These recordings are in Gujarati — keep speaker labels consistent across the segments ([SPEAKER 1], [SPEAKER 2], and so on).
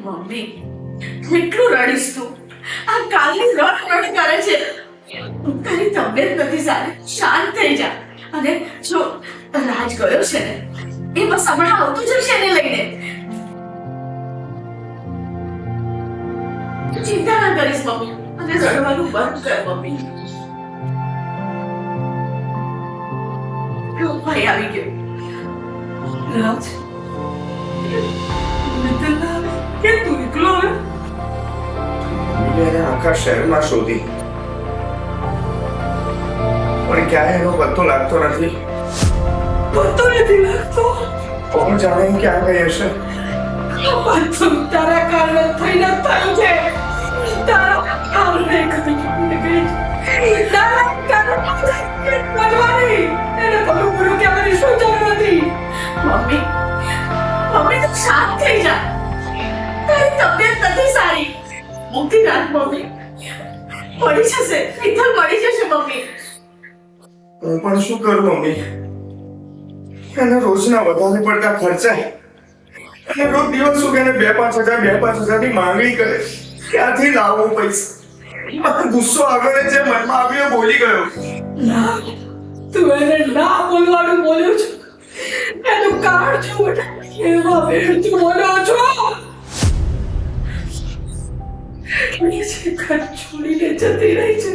[SPEAKER 1] મમ્મી કેટલું રડીશ તું? આ કાલની રડ કરે છે. તારી તબિયત નથી સારી, શાંત થઈ જા. અને જો રાજ ગયો છે ને, એ બસ હમણાં આવતું જશે એને લઈને. તું ચિંતા ના કરીશ મમ્મી, અને રડવાનું બંધ કર મમ્મી. ભાઈ આવી ગયો. રાજ કે તું એકલો હે?
[SPEAKER 2] મેં આખા શહેરમાં શોધી પણ ક્યાંય એનો પત્તો લાગતો નથી.
[SPEAKER 1] પત્તો નથી લાગતો?
[SPEAKER 2] કોણ જાણે ક્યાં ગઈ હશે?
[SPEAKER 1] બધું તારા કારણે થઈને થયું છે. તારા કારણે થઈને ગઈ છે. તારા કારણે મરવાની. એને ભલું ભલું કહેવાની શું જરૂર નથી? મમ્મી તું શાંત થઈ જા. તારી તબિયત નથી સારી. મૂકી રાખ મમ્મી. મળી જશે, મિત્તલ મળી જશે મમ્મી.
[SPEAKER 2] હું પણ શું કરું મમ્મી? એના રોજના વધારે પડતા ખર્ચા અને રોજ દિવસ સુધી 2-5 ની માંગણી કરે. ક્યાંથી લાવું પૈસા? મને ગુસ્સો આગળ જે મનમાં આવ્યો બોલી ગયો.
[SPEAKER 1] ના, તું એને ના બોલવાનું બોલ્યો છો. એનું કારણ છું એવા વેડતું બોલ્યો છો. એટલે જે ઘર છોડીને જતી રહી છે.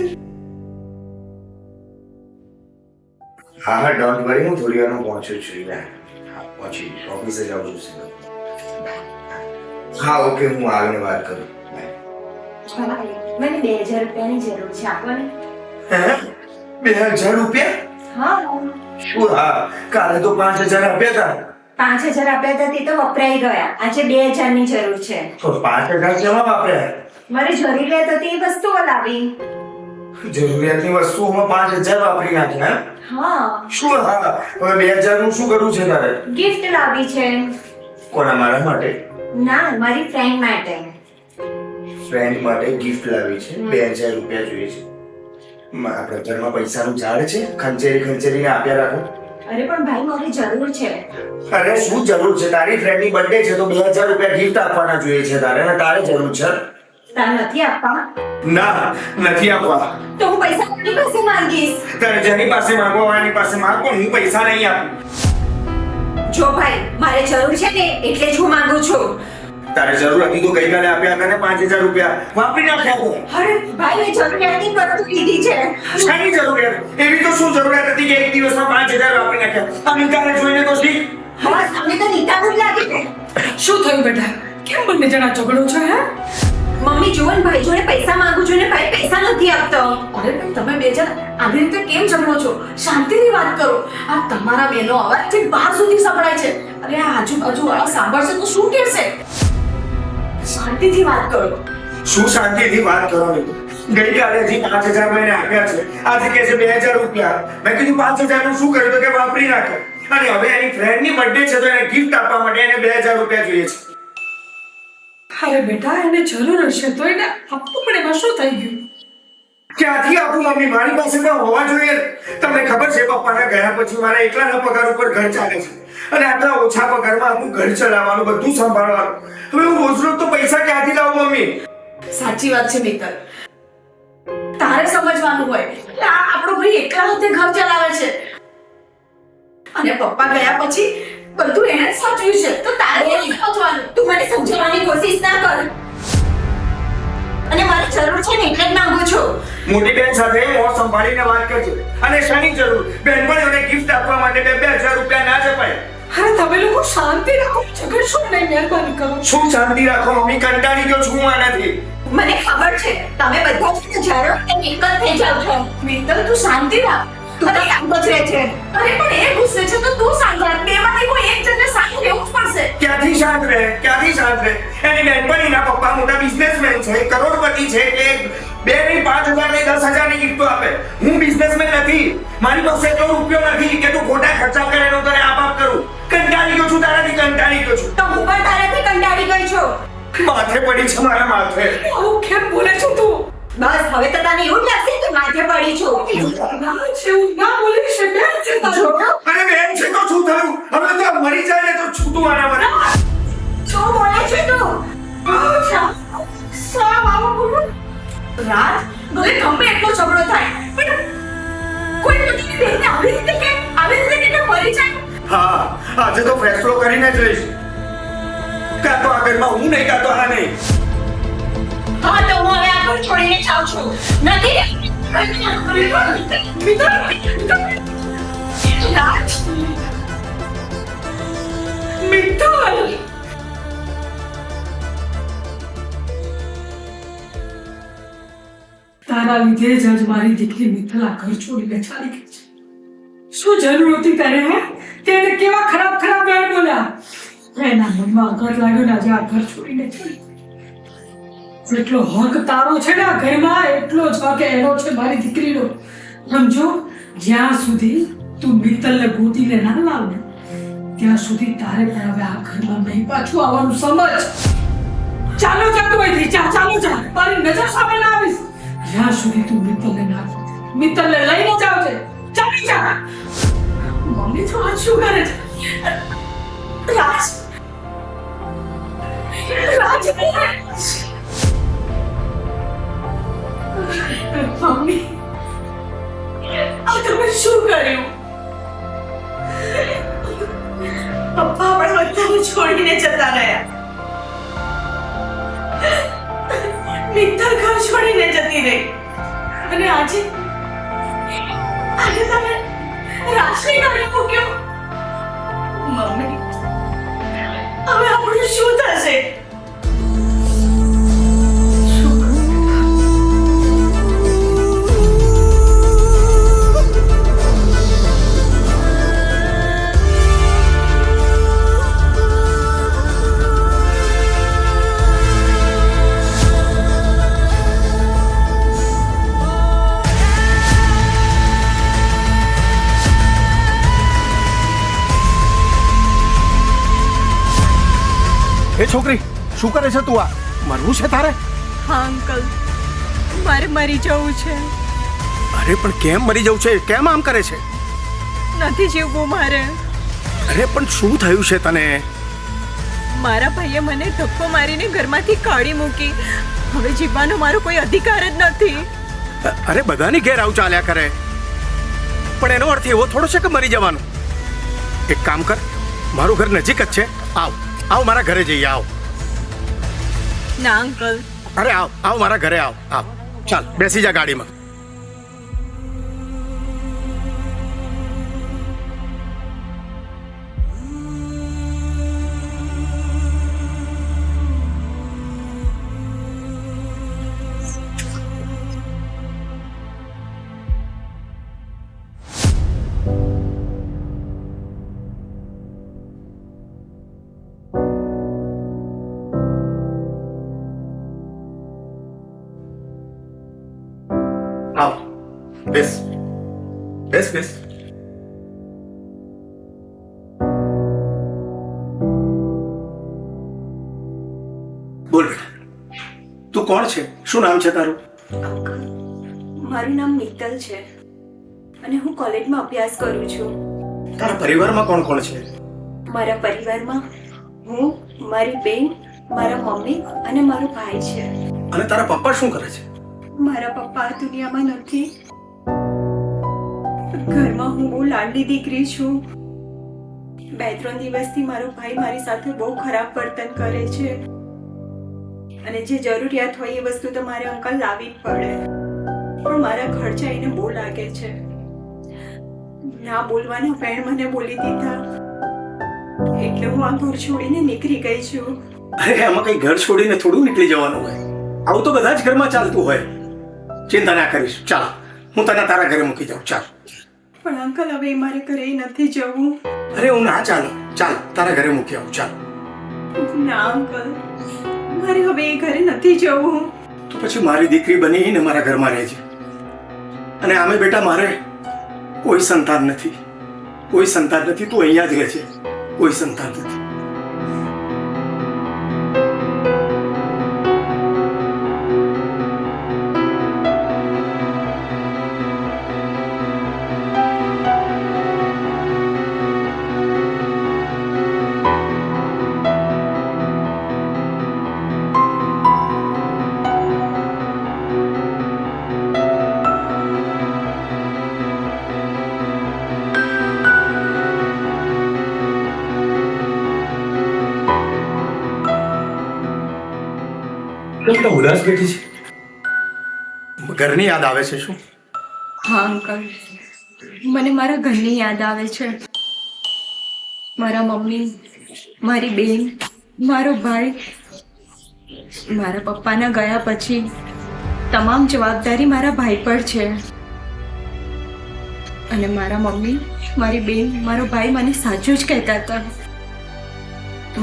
[SPEAKER 2] હા ડોન્ટ વરી, હું થોડી વારમાં પહોંચું છું. પહોંચી ઓફિસે જાઉં છું. હા ઓકે, હું આગળ વાત કરું.
[SPEAKER 3] મને 2000 રૂપિયાની જરૂર છે, આપો ને.
[SPEAKER 2] હે? 2000 રૂપિયા?
[SPEAKER 3] હા.
[SPEAKER 2] શું? હા, કાલે તો 5000 આપ્યા હતા.
[SPEAKER 3] 5000 આપ્યા હતા તે તો વપરાઈ ગયા. આજે 2000 ની જરૂર છે.
[SPEAKER 2] તો 5000 કેમાં વાપર્યા?
[SPEAKER 3] મારે જરૂરિયાત હતી એ વસ્તુઓ લાવી.
[SPEAKER 2] જરૂરિયાતની વસ્તુઓમાં 5000 વાપરી નાખ્યા.
[SPEAKER 3] હા.
[SPEAKER 2] શું? હા, હવે 2000 નું શું કરવું છે તારે?
[SPEAKER 3] ગિફ્ટ લાવી છે.
[SPEAKER 2] કોના? મારા માટે?
[SPEAKER 3] ના, મારી ફ્રેન્ડ માટે.
[SPEAKER 2] ફ્રેન્ડ માટે ગિફ્ટ લાવી છે. 2000 રૂપિયા જોઈએ છે. આપણા ઘરમાં પૈસાનું ઝાડ છે, ખંચેરીને આપ્યા રાખો.
[SPEAKER 3] અરે પણ ભાઈ મારે જરૂર છે.
[SPEAKER 2] અરે શું જરૂર છે? તારી ફ્રેન્ડની બર્થડે છે તો 2000 રૂપિયા ગિફ્ટ આપવાના જોઈએ છે તારે, અને તારે જરૂર છે?
[SPEAKER 3] તાર નથી આપવા?
[SPEAKER 2] ના, નથી આપવા.
[SPEAKER 3] તો હું પૈસા કોની પાસે માંગીશ?
[SPEAKER 2] તારે જેની પાસે માંગવા હોય એની પાસે માંગ, પણ હું પૈસા નહીં આપું.
[SPEAKER 3] જો ભાઈ, મારે જરૂર છે ને એટલે જ હું માંગુ છું.
[SPEAKER 2] તારે જરૂર હતી તો ગઈકાલે આપ્યા હતા ને 5000 રૂપિયા, વાપરી નાખ્યા.
[SPEAKER 3] અરે ભાઈ, મેં જરૂરિયાતની વસ્તુ લીધી છે.
[SPEAKER 2] શાની જરૂરિયાત? એવી તો શું જરૂરિયાત હતી કે એક દિવસમાં 5000 વાપરી નાખ્યા? અને તારે જોઈને તો શીખ.
[SPEAKER 3] બસ તમને તો નીતાનું જ લાગે છે.
[SPEAKER 1] શું થયું બેટા? કેમ બંને જણા ઝઘડો છો? હે
[SPEAKER 3] મમ્મી જોન ભાઈ જોડે પૈસા માંગુ છું ને ભાઈ પૈસા નથી આપતો.
[SPEAKER 1] અરે પણ તમે બે જણ આવી રીતે કેમ ઝઘડો છો? શાંતિથી વાત કરો. આ તમારા બેનો અવાજથી બહાર સુધી સંભળાય છે. અરે આ આજુબાજુ વાળા સાંભળશે તો શું કહેશે? શાંતિથી વાત કરો.
[SPEAKER 2] શું શાંતિથી વાત કરવાની? ગઈકાલે હજી 5000 મેં આપ્યા છે, આજે કહે છે 2000 રૂપિયા. મેં કીધું 5000 નું શું કર્યું? તો કે વાપરી નાખે. અને હવે એની ફ્રેન્ડની બર્થડે છે તો એને ગિફ્ટ આપવા માટે એને 2000 રૂપિયા જોઈએ છે.
[SPEAKER 1] અરે બેટા, એને જરૂર હશે તો એને આપવું પડે. એમાં શું થઈ ગયું?
[SPEAKER 2] ક્યાંથી આપું મમ્મી? મારી પાસે પણ હોવા જોઈએ. તમને ખબર છે પપ્પાના ગયા પછી મારા એકલાના પગાર ઉપર ઘર ચાલે છે, અને આટલા ઓછા પગારમાં આખું ઘર ચલાવવાનું, બધું સંભાળવાનું. હવે હું રોજ રોજ તો પૈસા ક્યાંથી લાવું મમ્મી?
[SPEAKER 1] સાચી વાત છે મિત્તલ. તારે સમજવાનું હોય કે આ આપણો ભાઈ એકલા હાથે ઘર ચલાવે છે, અને પપ્પા ગયા પછી બધું એને જ સાચવ્યું છે. તો તારે એ સમજવાનું.
[SPEAKER 3] તું મને સમજાવવાની કોશિશ ના કર. અને મારી જરૂર છે ને એટલે જ માંગુ છું.
[SPEAKER 2] મોટી બેન સાથે મોં સંભાળીને વાત કરજો. અને શાની જરૂર? બેનપણીઓને ગિફ્ટ આપવા માટે 2000 રૂપિયા ના જ અપાય.
[SPEAKER 1] અરે તમે લોકો શાંતિ રાખો, ઝઘડશો નહીં. મહેરબાની કરો.
[SPEAKER 2] શું શાંતિ રાખો મમ્મી? કંટાળી ગયો છું હું આનાથી.
[SPEAKER 3] મને ખબર છે તમે બધા જ જાણો કે એકલ થઈ જાવ છો.
[SPEAKER 1] મિત્તલ તું શાંતિ રાખ.
[SPEAKER 3] તું તો શાંત જ રહે છે.
[SPEAKER 1] અરે પણ એ ગુસ્સે છે તો તું શાંત રાખ. બેમાંથી કોઈ એક જણને શાંત રહેવું જ પડશે.
[SPEAKER 2] ક્યાંથી શાંત રહે? ક્યાંથી શાંત રહે? એની બેનપણીના પપ્પા મોટા બિઝનેસમેન છે, કરોડપતિ છે, એટલે 2 નહીં 5000 નહીં 10000 ની ગિફ્ટો આપે. હું બિઝનેસમેન નથી, મારી પાસે એટલો રૂપિયો નથી કે તું ખોટા ખર્ચા કરે એનો તને આપ કરું. કંટાળી ગયો છું તારાથી, કંટાળી ગયો છું.
[SPEAKER 3] તો હું પણ તારાથી કંટાળી ગઈ છું.
[SPEAKER 2] માથે પડી છે મારા માથે.
[SPEAKER 1] આવું કેમ બોલે છો તું?
[SPEAKER 3] બસ હવે તો તને એવું જ લાગશે કે માથે પડી છું.
[SPEAKER 1] ના છે, હું ના બોલી છે. બેન છે તારો.
[SPEAKER 2] અરે બેન છે તો શું થયું? હવે તો મરી જાય ને તો છૂટું આના મને.
[SPEAKER 3] શું બોલે છે તું?
[SPEAKER 2] આ આજે તો ફેસલો કરીને જ રહીશ. કાં તો આ ઘરમાં હું નહીં, કાં તો આ નહીં.
[SPEAKER 3] હા તો હું હવે આ ઘર છોડીને જાઉં છું. નથી રાજ,
[SPEAKER 1] મિત્તલ, તારા લીધે જ આજ મારી દીકરી મિત્તલ આ ઘર છોડીને ચાલી ગઈ છે. શું જરૂર હતી તારે? હે તેને કેવા ખરાબ ખરાબ વેણ બોલ્યા. એના મનમાં આઘાત લાગ્યો ને આજે આ ઘર છોડીને ચાલી ગઈ. જેટલો હક તારો છે ને આ ઘરમાં એટલો જ હક એનો છે મારી દીકરીનો. સમજો, જ્યાં સુધી તું મિત્તલને ગોતીને ના લાવ ને ત્યાં સુધી તારે પણ હવે આ ઘરમાં નહીં પાછું આવવાનું. સમજ? ચાલો જા તું અહીંથી, જા, ચાલો જા, મારી નજર સામે ના આવીશ. જ્યાં સુધી તું મિત્તલને ના ગોતી, મિત્તલને લઈને જ આવજે. ચાલી જા. મમ્મી તો આ શું કરે છે?
[SPEAKER 3] રાજ, રાજ,
[SPEAKER 1] મમ્મી,
[SPEAKER 3] આ તમે શું કર્યું? પપ્પા પણ બધાને છોડીને જતા રહ્યા. મિત્તલ ઘર છોડીને જતી રહી અને આજે તમે રાશિ ઘરે મૂક્યો. મમ્મી, હવે આપણું શું થશે?
[SPEAKER 4] એ છોકરી, શું કરે છે તું? આ મરવું છે તારે?
[SPEAKER 5] હા અંકલ, મારે મરી જવું છે.
[SPEAKER 4] અરે પણ કેમ મરી જવું છે? કેમ આમ કરે છે?
[SPEAKER 5] નથી જીવવું મારે.
[SPEAKER 4] અરે પણ શું થયું છે તને?
[SPEAKER 5] મારા ભાઈએ મને ધક્કો મારીને ઘરમાંથી કાઢી મૂકી. હવે જીવવાનો મારો કોઈ અધિકાર જ નથી.
[SPEAKER 4] અરે બધાની ઘેર આવું ચાલ્યા કરે, પણ એનો અર્થ એવો થોડો છે કે મરી જવાનું. એક કામ કર, મારું ઘર નજીક જ છે, આવ આવ મારા ઘરે જઈએ. આવ.
[SPEAKER 5] ના અંકલ.
[SPEAKER 4] અરે આવ આવ મારા ઘરે આવ. આવ, ચાલ બેસી જા ગાડીમાં. આવ, બેસ બેસ બેસ. બોલ બેટા, તું કોણ છે? શું નામ છે તારું?
[SPEAKER 5] અંકલ, મારું નામ મિત્તલ છે અને હું કોલેજમાં અભ્યાસ કરું છું.
[SPEAKER 4] તારા પરિવારમાં કોણ કોણ છે?
[SPEAKER 5] મારા પરિવારમાં હું, મારી બેન, મારા મમ્મી અને મારો ભાઈ છે.
[SPEAKER 4] અને તારા પપ્પા શું કરે છે?
[SPEAKER 5] મારા પપ્પા આ દુનિયામાં નથી. ઘરમાં હું બહુ લાડલી દીકરી છું. 2-3 દિવસથી મારો ભાઈ મારી સાથે બહુ ખરાબ વર્તન કરે છે અને જે જરૂરિયાત હોય એ વસ્તુ તો મારે અંકલ લાવવી જ પડે, પણ મારા ખર્ચા એને બહુ લાગે છે. ના બોલવાના વેણ મને બોલી દીધા એટલે હું આ ઘર છોડીને નીકળી ગઈ છું.
[SPEAKER 4] અરે આમાં કઈ ઘર છોડીને થોડું નીકળી જવાનું હોય. આવું તો બધા જ ઘરમાં ચાલતું હોય. ચિંતા ના કરીશ, ચાલ હું તને તારા ઘરે મૂકી જાઉં. ચાલ.
[SPEAKER 5] પણ અંકલ, હવે મારે ઘરે નથી જવું.
[SPEAKER 4] અરે હું ના ચાલો, ચાલ તારા ઘરે મૂકી આવું. ચાલ.
[SPEAKER 5] ના અંકલ, મારે હવે એ ઘરે નથી જવું.
[SPEAKER 4] તો પછી મારી દીકરી બનીને મારા ઘરમાં રહેજે. અને આમે બેટા મારે કોઈ સંતાન નથી, કોઈ સંતાન નથી. તું અહીંયા જ રહેજે, કોઈ સંતાન નથી. કેમ તો ઉદાસ બેઠી છે? ઘરની યાદ આવે છે શું?
[SPEAKER 5] હા અંકલ, મને મારા ઘરની યાદ આવે છે. મારા મમ્મી, મારી બેન, મારો ભાઈ. મારા પપ્પાના ગયા પછી તમામ જવાબદારી મારા ભાઈ પર છે. અને મારા મમ્મી, મારી બેન, મારો ભાઈ મને સાચું જ કહેતા હતા.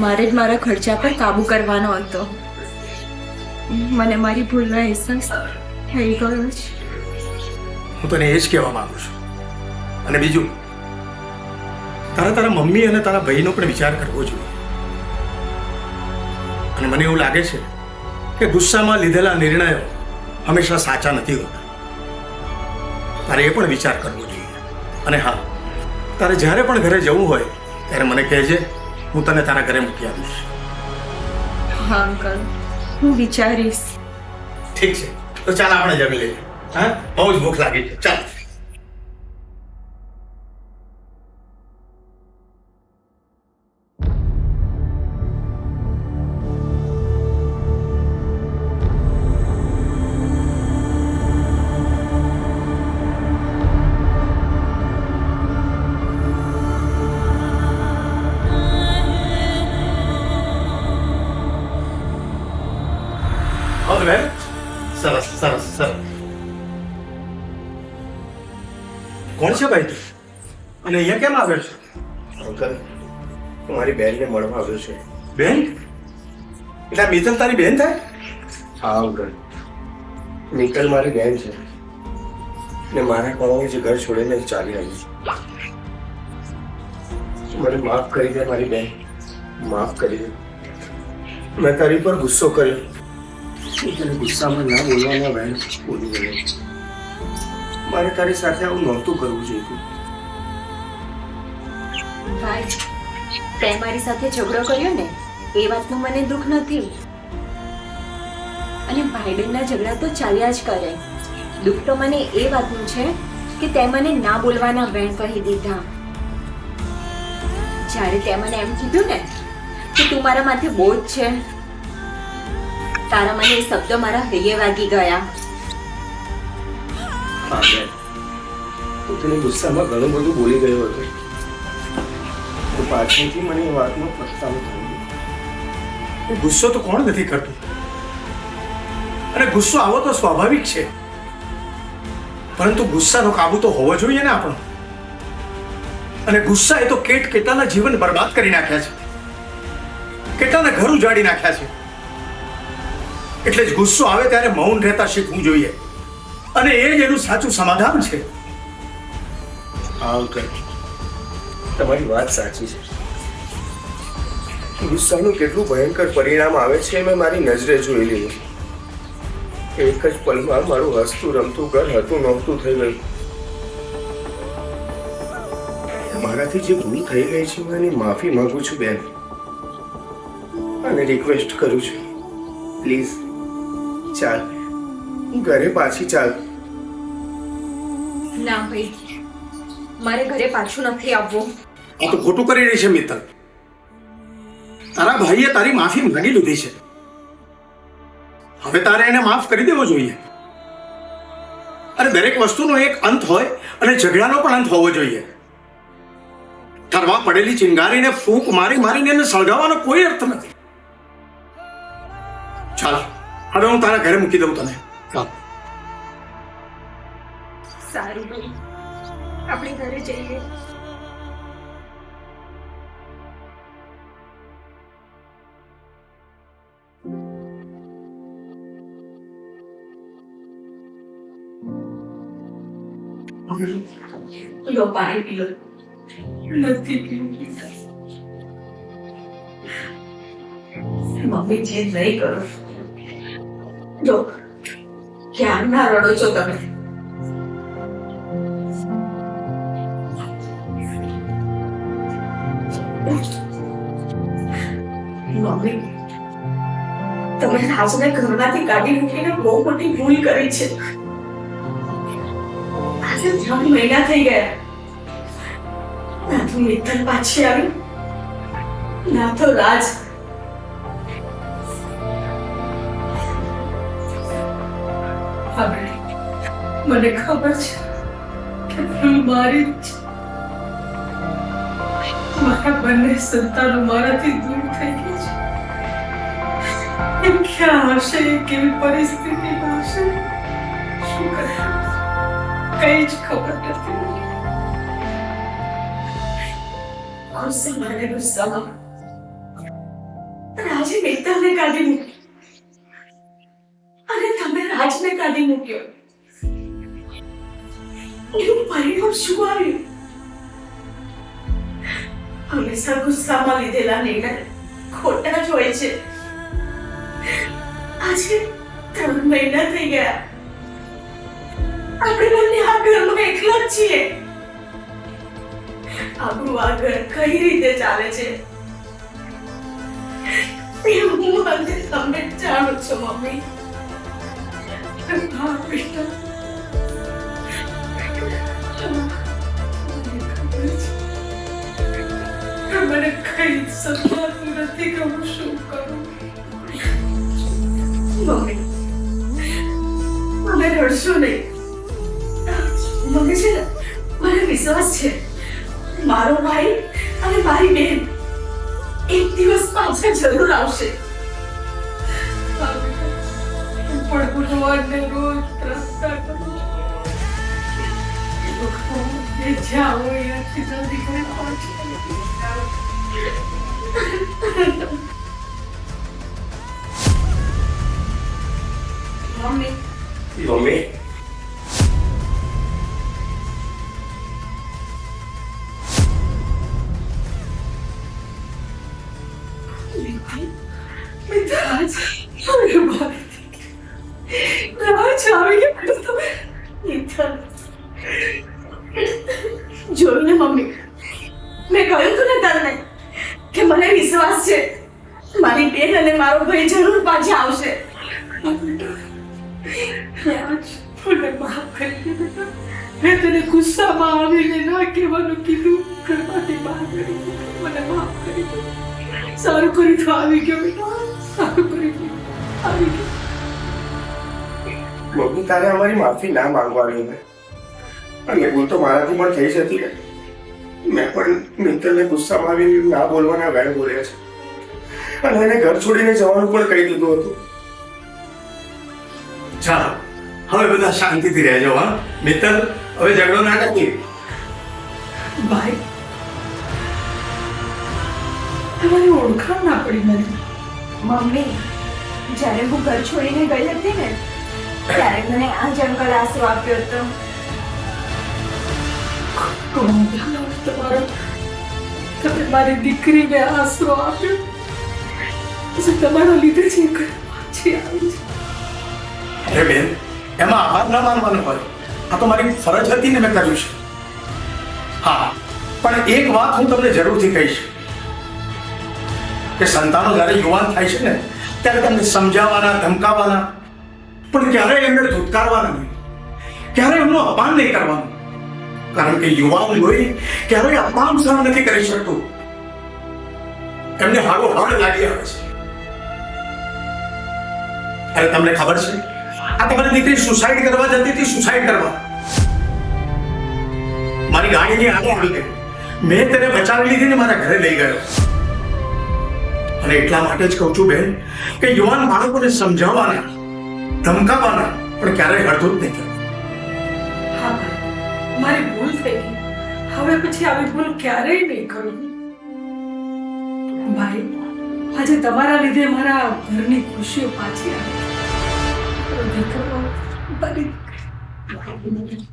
[SPEAKER 5] મારે જ મારા ખર્ચા પર કાબૂ કરવાનો હતો. મને મારી ભૂલનો અહેસાસ થઈ ગયો છે.
[SPEAKER 4] હું તને એ જ કહેવા માંગુ છું. અને બીજું, તારા મમ્મી અને તારા ભાઈનો પણ વિચાર કરવો જોઈએ. અને મને એવું લાગે છે કે ગુસ્સામાં લીધેલા નિર્ણયો હંમેશા સાચા નથી હોતા. તારે એ પણ વિચાર કરવો જોઈએ. અને હા, તારે જ્યારે પણ ઘરે જવું હોય ત્યારે મને કહેજે, હું તને તારા ઘરે મૂકી આવીશ.
[SPEAKER 5] હા અંકલ, હું વિચારીશ.
[SPEAKER 4] ઠીક છે, તો ચાલ આપણે જમી લઈએ. હા, બહુ જ ભૂખ લાગી છે. ચાલ. સરસ સરસ સરસ. કોણ છે ભાઈ તું? અને અહીંયા કેમ આવ્યો છે?
[SPEAKER 2] અંકલ, હું મારી બેનને મળવા આવ્યો છું.
[SPEAKER 4] બેન? એટલે આ મિત્તલ તારી બેન થાય?
[SPEAKER 2] હા અંકલ, મિત્તલ મારી બેન છે ને મારા કોણે જે ઘર છોડીને ચાલી આવી છે. મને માફ કરી દે મારી બેન, માફ કરી દે. મેં તારી પર ગુસ્સો કર્યો. તને ગુસ્સામાં ના બોલવાના બેન બોલી ગયો. મારે તારી સાથે આવું નહોતું કરવું જોઈએ.
[SPEAKER 3] ભાઈ, તે મારી સાથે ઝઘડો કર્યો ને એ વાતનું મને દુઃખ નથી. અને ભાઈ બહેનના ઝઘડા તો ચાલ્યા જ કરે. દુઃખ તો મને એ વાતનું છે કે તે મને ના બોલવાના વેણ કહી દીધા. જ્યારે તે મને એમ કીધું ને કે તું મારા માથે બોજ છે, તારા મને એ શબ્દો મારા હૈયે વાગી ગયા.
[SPEAKER 2] હા બેન, હું તને ગુસ્સામાં ઘણું બધું બોલી ગયો હતો. તો પાછળથી મને એ વાતનો પસ્તાવો થયો.
[SPEAKER 4] ગુસ્સો તો કોણ નથી કરતું? અને ગુસ્સો આવો તો સ્વાભાવિક છે, પરંતુ ગુસ્સાનો કાબુ તો હોવો જોઈએ ને આપણો. અને ગુસ્સા એ તો કેટલાના જીવન બરબાદ કરી નાખ્યા છે, કેટલાના ઘર ઉજાડી નાખ્યા છે. એટલે જ ગુસ્સો આવે ત્યારે મૌન રહેતા શીખવું જોઈએ, અને એ જ એનું સાચું સમાધાન છે.
[SPEAKER 2] હા અંકલ, તમારી વાત સાચી છે. ગુસ્સાનું કેટલું ભયંકર પરિણામ આવે છે મેં મારી નજરે જોઈ લીધું. એક જ પલમાં મારું હસતું રમતું ઘર હતું નહોતું થઈ ગયું. મારાથી જે ભૂલ થઈ ગઈ છે હું એની માફી માંગુ છું બેન, અને રિક્વેસ્ટ કરું છું, પ્લીઝ ચાલ, ઘરે પાછી ચાલ.
[SPEAKER 3] ના ભાઈ, મારે ઘરે પાછું નથી આવવું.
[SPEAKER 4] આ તો ખોટું કરી રહી છે મિત્તલ. તારા ભાઈએ તારી માફી માંગી લીધી છે, હવે તારે એને માફ કરી દેવો જોઈએ. અને દરેક વસ્તુનો એક અંત હોય, અને ઝઘડાનો પણ અંત હોવો જોઈએ. ઠરવા પડેલી ચિંગારીને ફૂંક મારીને એને સળગાવવાનો કોઈ અર્થ નથી. ચાલ, હવે હું તારા ઘરે મૂકી દઉં તને. ચાલ.
[SPEAKER 5] સારું ભાઈ, આપણે ઘરે જઈએ.
[SPEAKER 1] લો પાણી પી લો. નથી પીવું. મમ્મી જે નહીં કરો. જો ક્યાં ના રડો છો તમે? મમ્મી, તમે રાજને ઘરમાંથી કાઢી મૂકીને બહુ મોટી ભૂલ કરી છે. આજે 3 મહિના થઈ ગયા. ના તો મિત્તલ પાછી આવી, ના તો રાજ. હા બેટી, મને ખબર છે કે ભૂલ મારી જ છે. મારા બંને સંતાનો મારાથી દૂર થઈ ગઈ છે. એ ક્યાં હશે, કેવી પરિસ્થિતિમાં હશે, શું કરે કઈ જ ખબર નથી. ગુસ્સામાં રાજે મિત્તલને કાઢી મૂકી અને તમે રાજને કાઢી મૂક્યો. એનું પરિણામ શું આવ્યું? હંમેશા ગુસ્સામાં લીધેલા નિર્ણય ખોટા જ હોય છે. આજે 3 મહિના થઈ ગયા. આપણે બંને આ ઘરમાં એકલા જ છીએ. આપણું આ ઘર કઈ રીતે ચાલે છે એ હું અને તમે જાણો છો મમ્મી. હા બેટા, મને કઈ સમજાતું નથી કે હું શું કરું. મમ્મી, મને રડશો નહીં. મમ્મી છે ને, મને વિશ્વાસ છે મારો ભાઈ અને મારી બેન એક દિવસ પાછા જરૂર આવશે. પણ ભગવાનને રોજ પ્રાર્થના કરું એ જ્યાં હોય ત્યાંથી જલ્દી ઘરે પહોંચે.
[SPEAKER 3] મમ્મી,
[SPEAKER 2] મમ્મી,
[SPEAKER 1] રાજ આવી ગયા. જોયું ને મમ્મી, મેં કહ્યું તું ને તને કે મને વિશ્વાસ છે મારી બેન અને મારો ભાઈ જરૂર પાછા આવશે. રાજ, મને માફ કરી દે બેટા. મેં તને ગુસ્સામાં આવીને ના કહેવાનું કીધું. ઘરમાંથી બહાર કરી મને માફ કરી દે. સારું કરી તો આવી ગયો બેટા, સારું કરી આવી ગયો.
[SPEAKER 2] મમ્મી, તારે અમારી માફી ના માંગવાની ને, અને ભૂલ તો મારાથી પણ થઈ જતી ને. મેં પણ મિત્તલને ગુસ્સામાં આવીને ના બોલવાના વેણ બોલ્યા છે, અને એને ઘર છોડીને જવાનું પણ કહી દીધું હતું.
[SPEAKER 4] ચાલો હવે બધા શાંતિથી રહેજો. હા મિત્તલ, હવે ઝઘડો ના કરીએ.
[SPEAKER 1] ભાઈ, તમારી ઓળખાણ ના પડી મને.
[SPEAKER 3] મમ્મી, જ્યારે હું ઘર છોડીને ગઈ હતી ને ત્યારે મને આ જ અંકલ આશરો આપ્યો હતો.
[SPEAKER 1] તમારો તમે મારી દીકરીને આશરો આપ્યો. પછી તમારા લીધે જ એ ઘર પાછી આવી છે.
[SPEAKER 4] અરે બેન, એમાં આભાર ના માનવાનો હોય. આ તો મારી ફરજ હતી ને, મેં કર્યું છે. હા, પણ એક વાત હું તમને જરૂરથી કહીશ કે સંતાનો જ્યારે યુવાન થાય છે ને ત્યારે તમને સમજાવવાના, ધમકાવવાના, પણ ક્યારેય એમને ધૂતકારવાના નહીં, ક્યારેય એમનું અપમાન નહીં કરવાનું. કારણ કે યુવાન લોહી ક્યારેય અપમાન સહન નથી કરી શકતું. એમને હાડો હાડ લાગી આવે છે. અરે તમને ખબર છે, આ તમારી દીકરી સુસાઇડ કરવા જતી હતી. સુસાઇડ કરવા મારી ગાડીની આગળ આવી ગઈ. મેં તેને બચાવી લીધી ને મારા ઘરે લઈ ગયો. અને એટલા માટે જ કહું છું બેન કે યુવાન બાળકોને સમજાવવાના, ધમકાવવાના, પણ ક્યારેય હળતું જ નહીં કરવું.
[SPEAKER 1] હા ભાઈ, મારી ભૂલ થઈ ગઈ. હવે પછી આવી ભૂલ ક્યારેય નહીં કરું. ભાઈ, આજે તમારા લીધે મારા ઘરની ખુશીઓ પાછી આવી. દીકરો, મારી દીકરી.